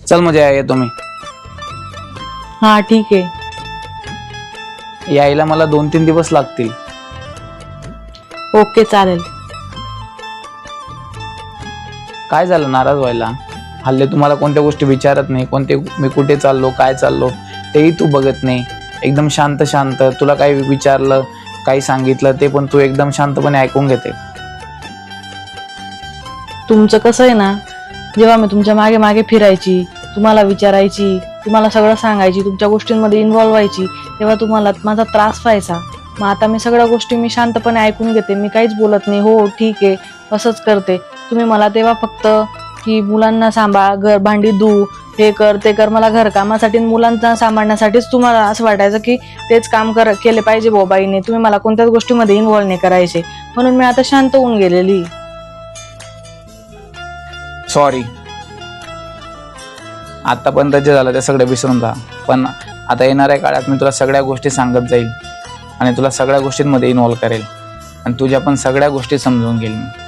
चल मग येतो मी. हा ठीक आहे. यायला मला 2-3 दिवस लागतील. ओके चालेल. काय झालं नाराज व्हायला? हल्ली तुम्हाला कोणत्या गोष्टी विचारत नाही, कोणते मी कुठे चाललो काय चाललो तेही तू बघत नाही. एकदम शांत शांत, तुला काही विचारलं काही सांगितलं ते पण तू एकदम शांतपणे ऐकून घेते. तुमचं कसं आहे ना, जेव्हा मी तुमच्या मागे मागे फिरायची, तुम्हाला विचारायची, तुम्हाला सगळं सांगायची, तुमच्या गोष्टींमध्ये इन्व्हॉल्व व्हायची, तेव्हा तुम्हाला माझा त्रास व्हायचा. मग आता मी सगळ्या गोष्टी मी शांतपणे ऐकून घेते, मी काहीच बोलत नाही. हो ठीक आहे असंच करते. तुम्ही मला तेव्हा फक्त की मुलांना सांभाळ, घर भांडी धू, हे कर ते कर, मला घरकामासाठी मुलांना सांभाळण्यासाठीच तुम्हाला असं वाटायचं की तेच काम केले पाहिजे बाईने. तुम्ही मला कोणत्याच गोष्टीमध्ये इन्व्हॉल्व नाही करायचे, म्हणून मी आता शांत होऊन गेलेली. सॉरी. आतापर्यंत जे झालं ते सगळं विसरून जा. पण आता येणाऱ्या काळात मी तुला सगळ्या गोष्टी सांगत जाईल आणि तुला सगळ्या गोष्टींमध्ये इन्व्हॉल्व करेल आणि तुझ्या पण सगळ्या गोष्टी समजून घेईल मी.